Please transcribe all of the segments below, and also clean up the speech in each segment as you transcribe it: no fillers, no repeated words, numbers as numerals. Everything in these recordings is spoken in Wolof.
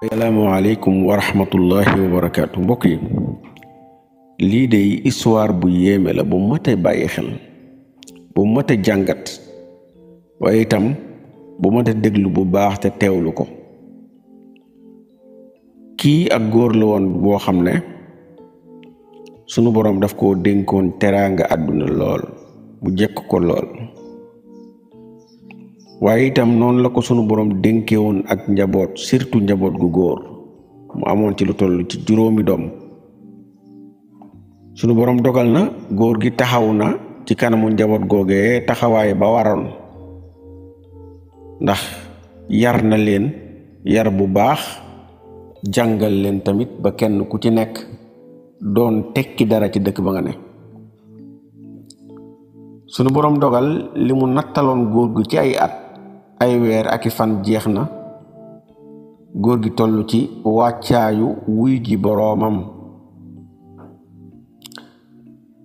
Assalamualaikum warahmatullahi wabarakatuh. Mbokk yi lii de histoire bu yéeme la bu mate bàyyi xel, bu mate jàngat, waaye itam bu mate déglu bu baax te teewlu ko. Kii ak góor la woon boo xam ne sunu boroom daf koo dénkoon teraanga àdduna lool, bu jekk ko lool, waaye itam noonu la ko sunu boroom dénkee woon ak njaboot, surtout njaboot gu góor. mu amoon ci lu toll ci 5 doom. sunu boroom dogal na góor gi taxaw na ci kanamu njaboot googee taxawaay ba waroon, ndax yar na leen yar bu baax, jàngal leen tamit ba kenn ku ci nekk doon tekki dara ci dëkk ba nga ne. sunu boroom dogal li mu nattaloon góor gi ci ay weer ak i fan jeex na. góor gi toll ci wàccaayu wuy ji boroomam.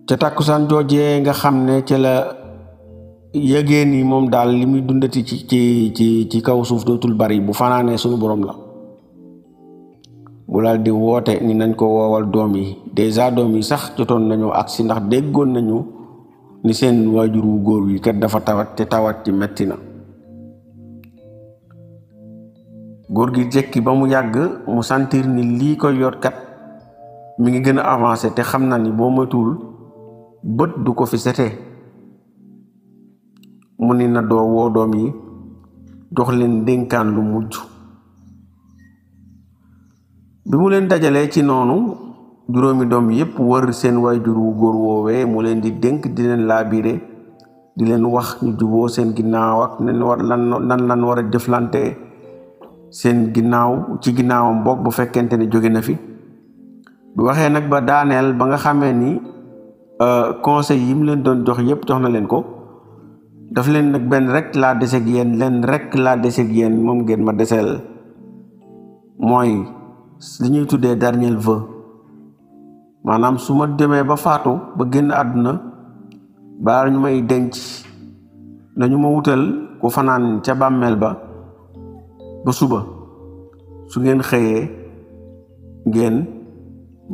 ca tàkkusaan joojee nga xam ne ca la yëgee ni moom daal li muy dundati ci kaw suuf dootul bari, bu fanaanee sunu boroom la. bu daal di woote ni nañ ko woowal doom yi. déjà doom yi sax jotoon nañoo agsi, ndax déggoon nañu ni seen waajur wu góor wi kat dafa tawat, te tawat ci metti na. góor gi jekki ba mu yàgg mu sentir ni lii koy yor kat mi ngi gën a avancé, te xam na ni boo moytuwul bët du ko fi setee. mu ni na doo woo doom yi jox leen dénkaan lu mujj. bi mu leen dajalee ci noonu, 5 doom yépp wër seen waajur wu góor woowee mu leen di dénk, di leen laabire, di leen wax ñu juboo seen ginnaaw ak lan war a jëflante seen ginnaaw ci ginnaawam boog bu fekkente ne jóge na fi. bu waxee nag ba daaneel, ba nga xamee ni conseil yi mu leen doon jox yépp jox na leen ko, daf leen nag benn rek laa deseeg yéen, moom ngeen ma deseel, mooy li ñuy tuddee dernier vœu. maanaam su ma demee ba faatu ba génn àdduna, baa ñu may denc, nañu ma wutal ku fanaan ca bàmmeel ba suba. su ngeen xëyee ngeen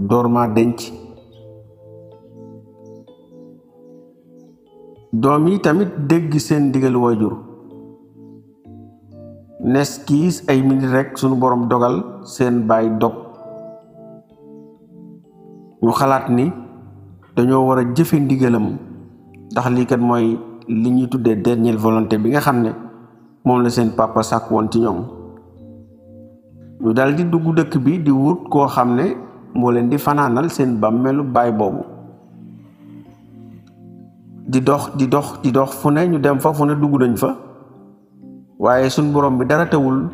door ma denc. doom yi tamit dégg seen digal waajur. nes kiis ay minit rek sunu boroom dogal seen baay dog. ñu xalaat ni dañoo war a jëfe ndigalam, ndax lii kat mooy li ñuy tuddee dernière volonté bi nga xam ne moom la seen papa sàkk woon ci ñoom. ñu dal di dugg dëkk bi di wut koo xam ne moo leen di fanaanal seen bàmmeelu baay boobu. di dox fu ne ñu dem fa, fu ne dugg nañ fa, waaye suñ borom bi dara tawul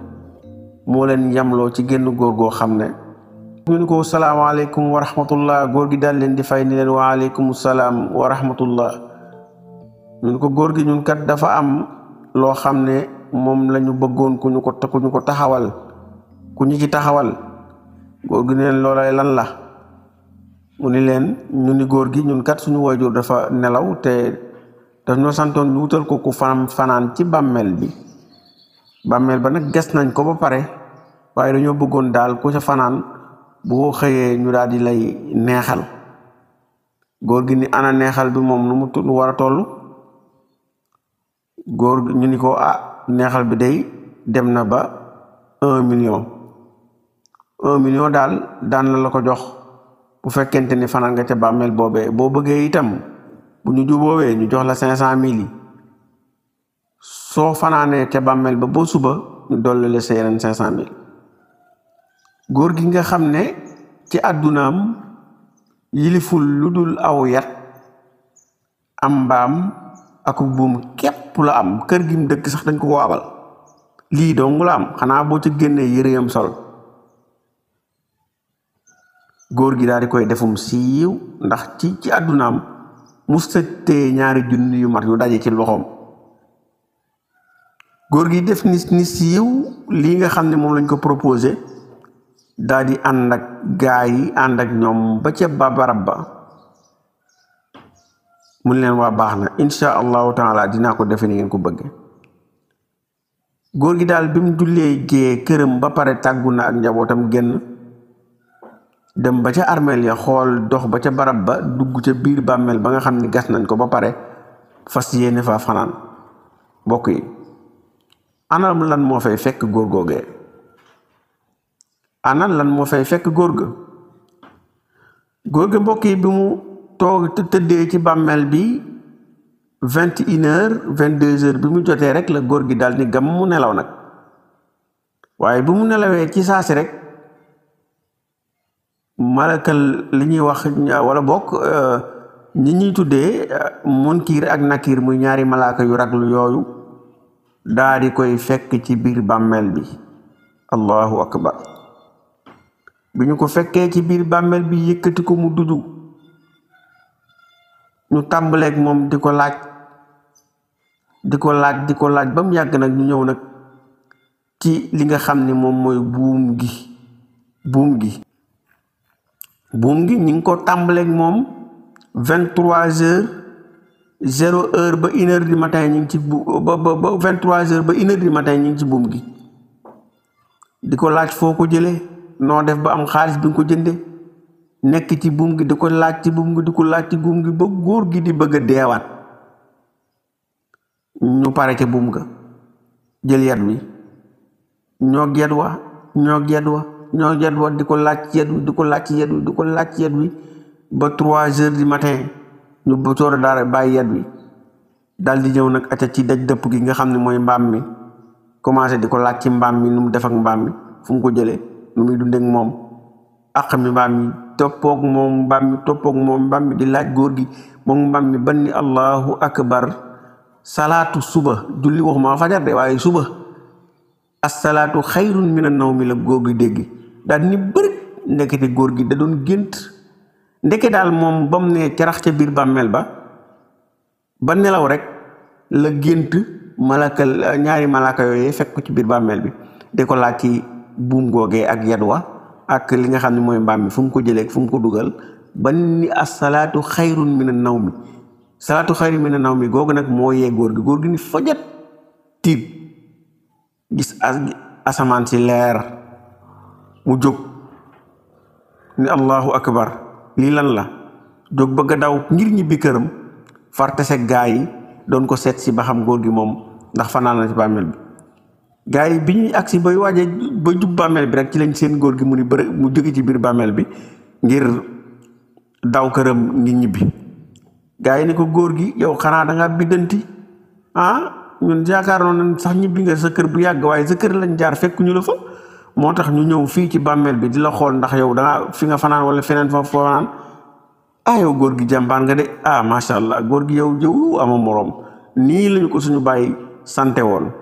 moo leen yamloo ci génn góor goo xam ne ñu ni ko salaamaaleykum wa rahmatullah. góor gi daal leen di fay ni leen waaleykum salaam wa rahmatullah. ñu ni ko góor gi ñun kat dafa am loo xam ne moom lañu bëggoon ku ñu ko taxawal, ku ñu ci taxawal. góor gi ne leen loolay lan la? mu ni leen, ñu ni góor gi ñun kat suñu waajur dafa nelaw, te daf ñoo santoon ñu wutal ko ku fanaan ci bàmmeel bi. bàmmeel ba nag ges nañ ko ba pare, waaye dañoo bëggoon daal ku ca fanaan boo xëyee ñu daal di lay neexal. góor gi ni ana neexal bi moom nu war a toll? góor gi ñu ni ko neexal bi day dem na ba 1 million. 1 million daal daan la ko jox bu fekkente ni fanaan nga ca bàmmeel boobee. boo bëggee itam bu ñu juboowee ñu jox la 500,000 yi. soo fanaanee ca bàmmeel ba boo suba ñu dolli la sa yeneen 500,000. góor gi nga xam ne ci àddunaam yiliful lu dul aw yat, am mbaam ak buum képp la am. kër gi mu dëkk sax dañ ko abal. lii dong la am, xanaa boo ci génnee yëreyam sol. góor gi daal di koy defum siiw, ndax ci àddunaam musta téye 2 junni yu mat yu daje ci loxoom. góor gi def ni siiw lii nga xam ne moom lañ ko proposé, daal di ànd ak gaa yi, ànd ak ñoom ba ca barab ba. mun leen waa baax na, insha allahu taala dinaa ko defe ni ngeen ko bëgge. góor gi daal bi mu jullee gee këram ba pare tàggu na ak njabootam génn dem ba ca armeel ya xool dox ba ca barab ba dugg ca biir bàmmeel ba nga xam ni gas nañ ko ba pare fas yéene faa fanaan mbokk yi anam lan moo fay fekk góor googee anan lan moo fay fekk góor ga mbokk yi bi mu toog tëddee ci bàmmeel bi 21h 22h bi mu jotee rek la góor gi daal ni gam mu nelaw nag waaye bi mu nelawee ci saasi rek malakal li ñuy wax wala bokk ñi ñuy tuddee munkir ak nakir muy ñaari malaaka yu raglu yooyu daa di koy fekk ci biir bàmmeel bi allahu akbar bi ñu ko fekkee ci biir bàmmeel bi yëkkati ko mu duju ñu tàmbaleeg moom di ko laaj ba mu yàgg nag ñu ñëw nag ci li nga xam ni moom mooy buum gi ñu ngi ko tàmbaleeg moom 23h 0h ba 1h du matin ñu ngi ci ba 23h ba 1h du matin ñu ngi ci buum gi di ko laaj foo ko jëlee noo def ba am xaalis bi nga ko jënde nekk ci buum gi di ko laaj ci buum gi di ko laaj ci buum gi ba góor gi di bëgg a deewaat ñu pare ca buum ga jël yat wi ñoo yat wa di ko laaj ci yat wi di ko laaj ci yat wi ba 3h du matin ñu ba toora daara bàyyi yat wi daal di ñëw nag acca ci daj dëpp gi nga xam ne mooy mbaam mi commencé di ko laaj ci mbaam mi nu mu def ak mbaam mi fu mu ko jëlee nu muy dundeek moom ak mi mbaam mi toppoog moom mbaam mi di laaj góor gi moom mbaam mi ban ni allahu akbar salaatu suba julli waxuma fajar de waaye suba assalaatu xayrun mina nawmi la góor gi dégg daal ni bëri ndekete góor gi da doon gént ndeke daal moom ba mu ne carax ca biir bàmmeel ba nelaw rek la gént ñaari malaka yooyee fekk ko ci biir bàmmeel bi di ko laaj ci buum googee ak yadwa ak li nga xam ne mooy mbaam mi fu mu ko jëlee fu mu ko dugal ba ni as-salaatu xayrun mina nawmi salaatu xayrun mina nawmi googu nag moo yee góor gi ni fajat tiit gis asamaan si leer mu jóg ni allahu akbar lii lan la jóg bëgg a daw ngir ñibbi këram farte seg gaa yi doon ko seet si ba xam góor gi moom ndax fanaan na ci bàmmeel bi gaa yi bi ñuy agsi bay waaje ba jub bàmmeel bi rek ci lañ seen góor gi mu ni bëri mu jóge ci biir bàmmeel bi ngir daw këram ngir ñibbi gaa yi ne ko góor gi yow xanaa da ngaa biddanti ñun yaakaar noonu sax ñibbi nga sa kër bu yàgg waaye sa kër lañ jaar fekk ñu la fa moo tax ñu ñëw fii ci bàmmeel bi di la xool ndax yow dangaa fi nga fanaan wala feneen fa fanaan yow góor gi jàmbaan nga de macha allah góor gi yow ama moroom nii lañu ko suñu bàyyi sante woon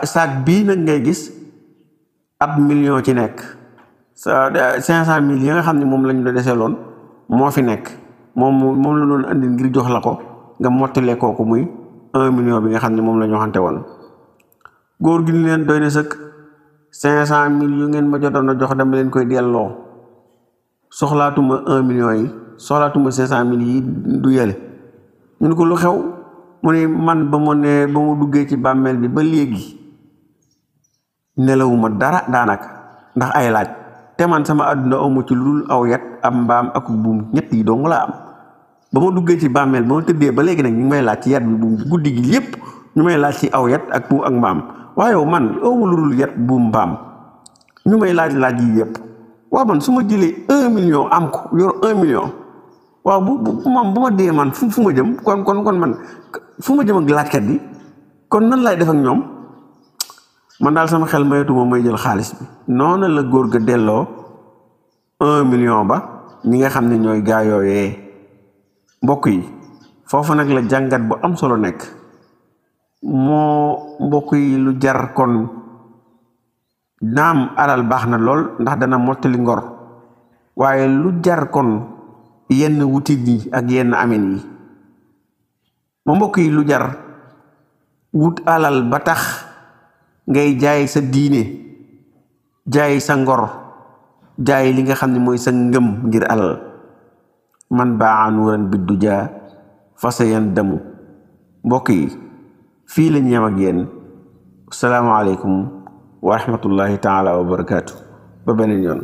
saak bii nag ngay gis ab million ci nekk 500,000 yi nga xam ne moom lañu la deseloon moo fi nekk moom la doon andi ngir jox la ko nga mottalee kooku muy 1 million bi nga xam ne moom la ñu waxante woon góor gi ni leen doy na sëkk 500,000 yu ngeen ma jotoon a jox dama leen koy delloo soxlaatuma 1 million yi soxlaatuma 500,000 yi du yële ñu ne ko lu xew mu ne man ba mu duggee ci bàmmeel bi ba léegi nelawuma dara daanaka ndax ay laaj te man sama àdduna amu ci lu dul aw yat am mbaam ak buum ñett yi dong laa am ba ma duggee ci bàmmeel ba ma tëddee ba léegi nag ñu ngi may laaj ci yat bi buum guddi gi yépp ñu may laaj ci aw yat ak buum ak mbaam waaye man awma lu dul yat buum mbaam ñu may laaj yi yépp waaw man su ma jëlee 1 million am ko yor 1 million waaw bu ma dee man fu ma jëm kon man fu ma jëm ak laajkat bi kon nan laay def ak ñoom man daal sama xel mayetuma may jël xaalis bi noonu la góor ga delloo 1 million ba ñi nga xam ne ñooy gaa yooyee mbokk yi foofu nag la jàngat bu am solo nekk moo mbokk yi lu jar kon naam alal baax na lool ndax dana mottali ngor waaye lu jar kon yenn wutit yi ak yenn amin yi ma mbokk yi lu jar wut alal ba tax ngay jaay sa diine jaay sa ngor jaay li nga xam ne mooy sa ngëm ngir alal man baa nuuran bi du jaa fa sa yan damu mbokk yi fii lañ yem ak yéen asalaamaaleykum wa rahmatullahi taala wa barakaatu ba beneen yoon.